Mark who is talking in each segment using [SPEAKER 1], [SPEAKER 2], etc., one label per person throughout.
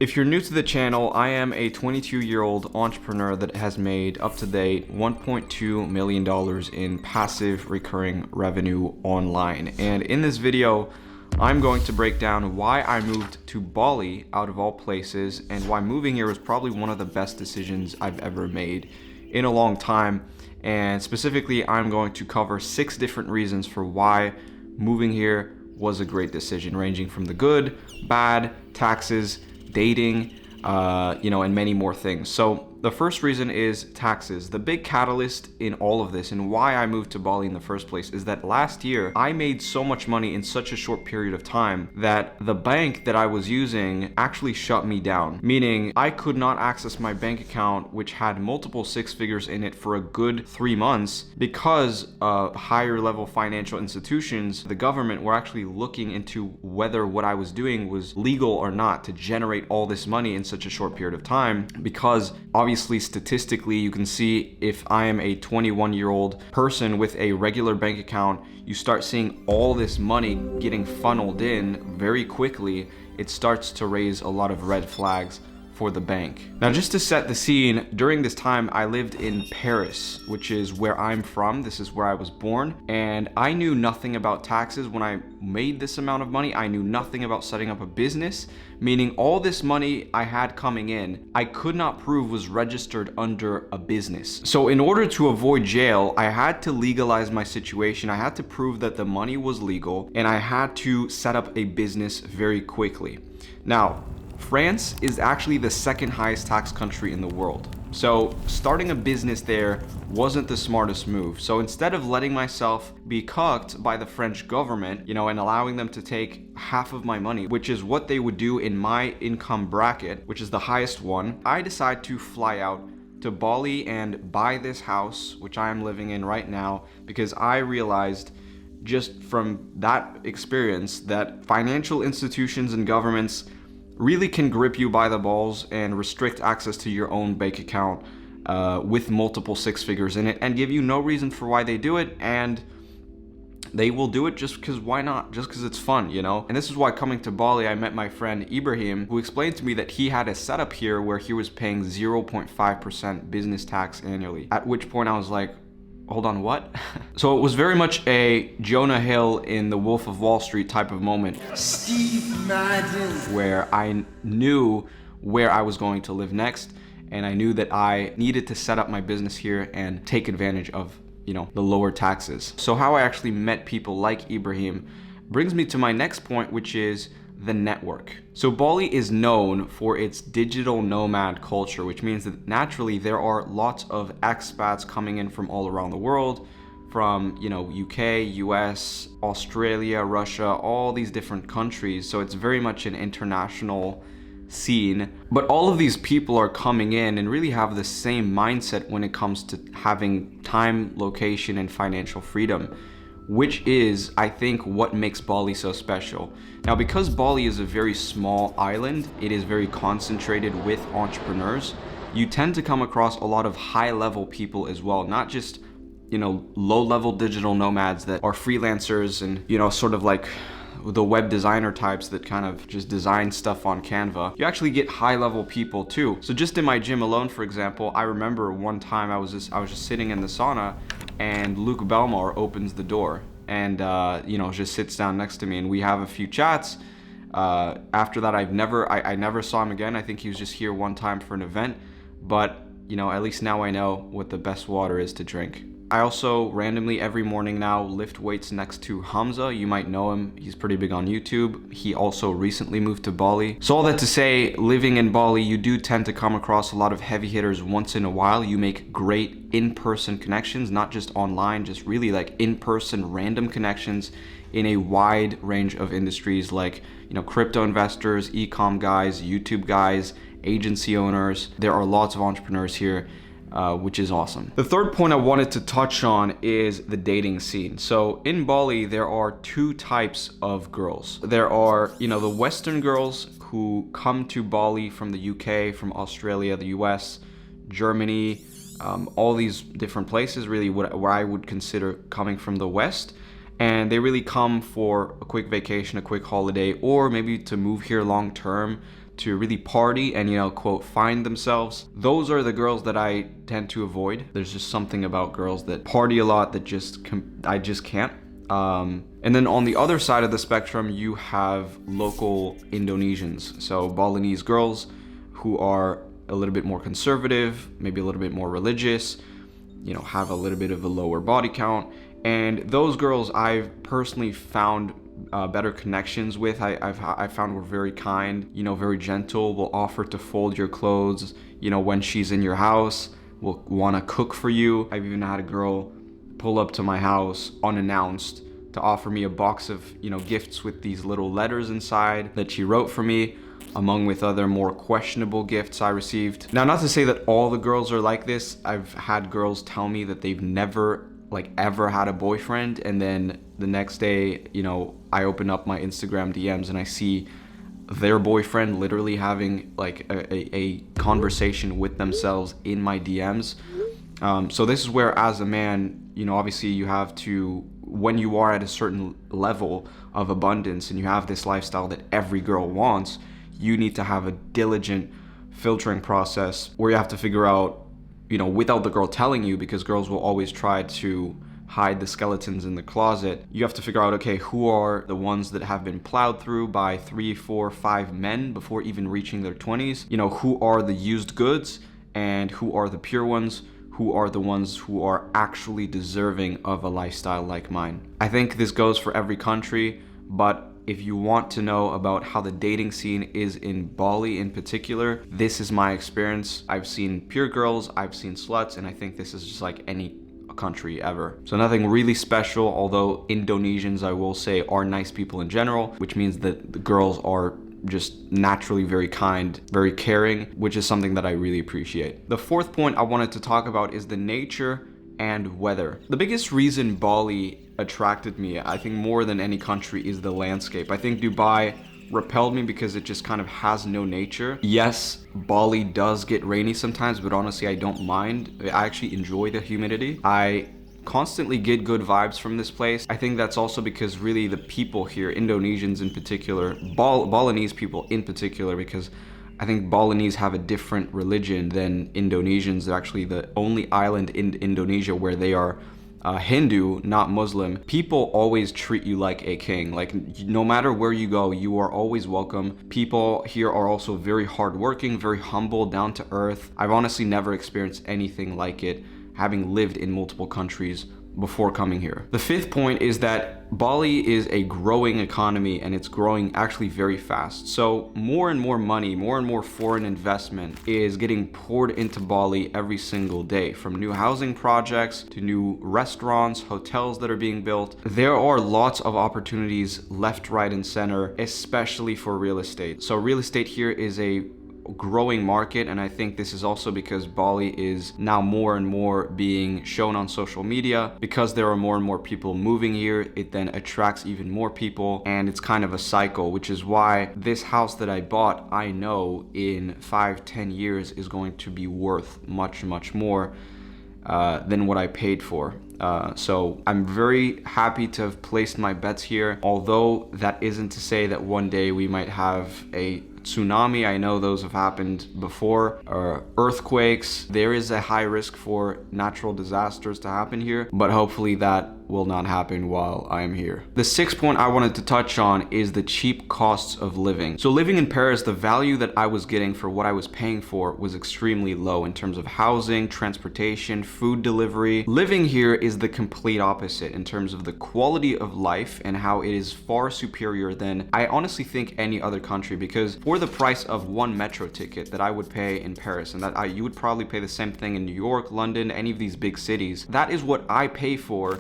[SPEAKER 1] If you're new to the channel, I am a 22-year-old entrepreneur that has made up to date $1.2 million in passive recurring revenue online. And in this video, I'm going to break down why I moved to Bali out of all places and why moving here was probably one of the best decisions I've ever made in a long time. And specifically, I'm going to cover 6 different reasons for why moving here was a great decision, ranging from the good, bad, taxes, dating, and many more things. So the first reason is taxes. The big catalyst in all of this and why I moved to Bali in the first place is that last year I made so much money in such a short period of time that the bank that I was using actually shut me down, meaning I could not access my bank account, which had multiple 6 figures in it, for a good 3 months because higher level financial institutions, the government, were actually looking into whether what I was doing was legal or not to generate all this money in such a short period of time. Because obviously, statistically, you can see if I am a 21-year-old person with a regular bank account, you start seeing all this money getting funneled in very quickly. It starts to raise a lot of red flags for the bank. Now, just to set the scene, during this time, I lived in Paris, which is where I'm from. This is where I was born, and I knew nothing about taxes when I made this amount of money. I knew nothing about setting up a business, meaning all this money I had coming in, I could not prove was registered under a business. So in order to avoid jail, I had to legalize my situation. I had to prove that the money was legal, and I had to set up a business very quickly. Now, France is actually the second highest tax country in the world. So starting a business there wasn't the smartest move. So instead of letting myself be cucked by the French government, and allowing them to take half of my money, which is what they would do in my income bracket, which is the highest one, I decided to fly out to Bali and buy this house, which I am living in right now, because I realized just from that experience that financial institutions and governments really can grip you by the balls and restrict access to your own bank account with multiple 6 figures in it, and give you no reason for why they do it, and they will do it just because why not? Just because it's fun, And this is why, coming to Bali, I met my friend Ibrahim, who explained to me that he had a setup here where he was paying 0.5% business tax annually. At which point I was like, hold on, what? So it was very much a Jonah Hill in the Wolf of Wall Street type of moment, Steve Madden, where I knew where I was going to live next, and I knew that I needed to set up my business here and take advantage of, the lower taxes. So how I actually met people like Ibrahim brings me to my next point, which is the network. So Bali is known for its digital nomad culture, which means that naturally there are lots of expats coming in from all around the world, from UK, US, Australia, Russia, all these different countries. So it's very much an international scene. But all of these people are coming in and really have the same mindset when it comes to having time, location, and financial freedom, which is, I think, what makes Bali so special. Now, because Bali is a very small island, it is very concentrated with entrepreneurs. You tend to come across a lot of high-level people as well, not just, low-level digital nomads that are freelancers and, sort of like the web designer types that kind of just design stuff on Canva. You actually get high-level people too. So just in my gym alone, for example, I remember one time I was just sitting in the sauna, and Luke Belmar opens the door and just sits down next to me, and we have a few chats. After that, I never saw him again. I think he was just here one time for an event, but at least now I know what the best water is to drink. I also randomly every morning now lift weights next to Hamza. You might know him. He's pretty big on YouTube. He also recently moved to Bali. So all that to say, living in Bali, you do tend to come across a lot of heavy hitters once in a while. You make great in-person connections, not just online, just really like in-person random connections in a wide range of industries like, crypto investors, e-com guys, YouTube guys, agency owners. There are lots of entrepreneurs here, which is awesome. The third point I wanted to touch on is the dating scene. So in Bali, there are 2 types of girls. There are, the Western girls who come to Bali from the UK, from Australia, the US, Germany, all these different places, really where I would consider coming from the West. And they really come for a quick vacation, a quick holiday, or maybe to move here long term to really party and, quote, find themselves, those are the girls that I tend to avoid. There's just something about girls that party a lot that I just can't. And then on the other side of the spectrum, you have local Indonesians. So Balinese girls who are a little bit more conservative, maybe a little bit more religious, have a little bit of a lower body count. And those girls I've personally found better connections with. I found were very kind, very gentle, will offer to fold your clothes, when she's in your house, will want to cook for you. I've even had a girl pull up to my house unannounced to offer me a box of, gifts with these little letters inside that she wrote for me, among with other more questionable gifts I received. Now, not to say that all the girls are like this. I've had girls tell me that they've never ever had a boyfriend, and then the next day, I open up my Instagram DMs and I see their boyfriend literally having a conversation with themselves in my DMs. So this is where, as a man, obviously you have to, when you are at a certain level of abundance and you have this lifestyle that every girl wants, you need to have a diligent filtering process where you have to figure out, without the girl telling you, because girls will always try to hide the skeletons in the closet. You have to figure out, okay, who are the ones that have been plowed through by 3, 4, 5 men before even reaching their 20s? Who are the used goods and who are the pure ones? Who are the ones who are actually deserving of a lifestyle like mine? I think this goes for every country, but if you want to know about how the dating scene is in Bali in particular, this is my experience. I've seen pure girls, I've seen sluts, and I think this is just like any country ever. So nothing really special, although Indonesians, I will say, are nice people in general, which means that the girls are just naturally very kind, very caring, which is something that I really appreciate. The fourth point I wanted to talk about is the nature and weather. The biggest reason Bali attracted me, I think more than any country, is the landscape. I think Dubai repelled me because it just kind of has no nature. Yes, Bali does get rainy sometimes, but honestly, I don't mind. I actually enjoy the humidity. I constantly get good vibes from this place. I think that's also because really the people here, Indonesians in particular, Balinese people in particular, because I think Balinese have a different religion than Indonesians. They're actually the only island in Indonesia where they are Hindu, not Muslim. People always treat you like a king. Like, no matter where you go, you are always welcome. People here are also very hardworking, very humble, down to earth. I've honestly never experienced anything like it, having lived in multiple countries before coming here. The fifth point is that Bali is a growing economy, and it's growing actually very fast. So more and more money, more and more foreign investment is getting poured into Bali every single day, from new housing projects to new restaurants, hotels that are being built. There are lots of opportunities left, right, and center, especially for real estate. So real estate here is a growing market, and I think this is also because Bali is now more and more being shown on social media. Because there are more and more people moving here, it then attracts even more people, and it's kind of a cycle, which is why this house that I bought, I know in 5-10 years is going to be worth much more than what I paid for. So I'm very happy to have placed my bets here, although that isn't to say that one day we might have a tsunami. I know those have happened before, or earthquakes. There is a high risk for natural disasters to happen here, but hopefully that will not happen while I am here. The sixth point I wanted to touch on is the cheap costs of living. So living in Paris, the value that I was getting for what I was paying for was extremely low in terms of housing, transportation, food delivery. Living here is the complete opposite in terms of the quality of life and how it is far superior than I honestly think any other country, because for the price of one metro ticket that I would pay in Paris, and that you would probably pay the same thing in New York, London, any of these big cities, that is what I pay for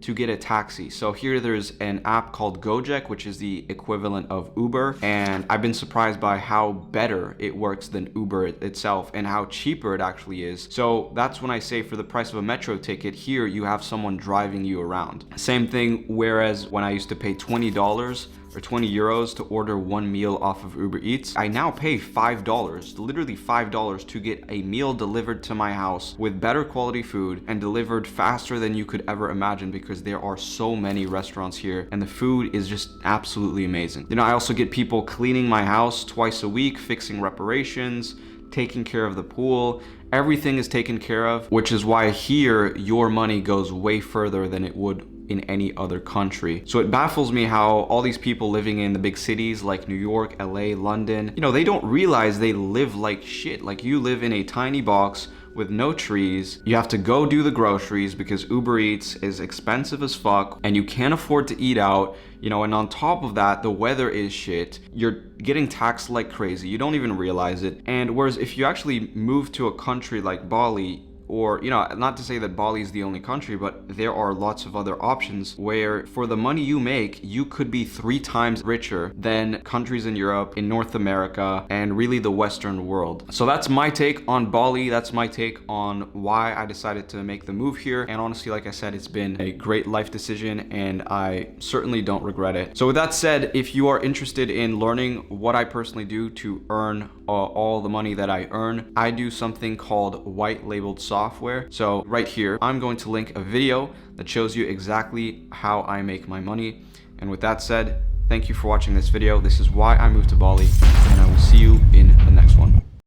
[SPEAKER 1] to get a taxi. So here there's an app called Gojek, which is the equivalent of Uber, and I've been surprised by how better it works than Uber itself and how cheaper it actually is. So that's when I say for the price of a metro ticket, here you have someone driving you around. Same thing, whereas when I used to pay $20 or 20 euros to order one meal off of Uber Eats. I now pay $5, literally $5 to get a meal delivered to my house with better quality food and delivered faster than you could ever imagine, because there are so many restaurants here and the food is just absolutely amazing. You know, I also get people cleaning my house twice a week, fixing reparations, taking care of the pool. Everything is taken care of, which is why here your money goes way further than it would in any other country. So it baffles me how all these people living in the big cities like New York, LA, London, you know, they don't realize they live like shit. Like, you live in a tiny box with no trees. You have to go do the groceries because Uber Eats is expensive as fuck and you can't afford to eat out, you know, and on top of that, the weather is shit. You're getting taxed like crazy. You don't even realize it. And whereas if you actually move to a country like Bali, or, you know, not to say that Bali is the only country, but there are lots of other options where for the money you make, you could be 3 times richer than countries in Europe, in North America, and really the Western world. So that's my take on Bali. That's my take on why I decided to make the move here. And honestly, like I said, it's been a great life decision and I certainly don't regret it. So with that said, if you are interested in learning what I personally do to earn all the money that I earn, I do something called white labeled software. So right here, I'm going to link a video that shows you exactly how I make my money. And with that said, thank you for watching this video. This is why I moved to Bali, and I will see you in the next one.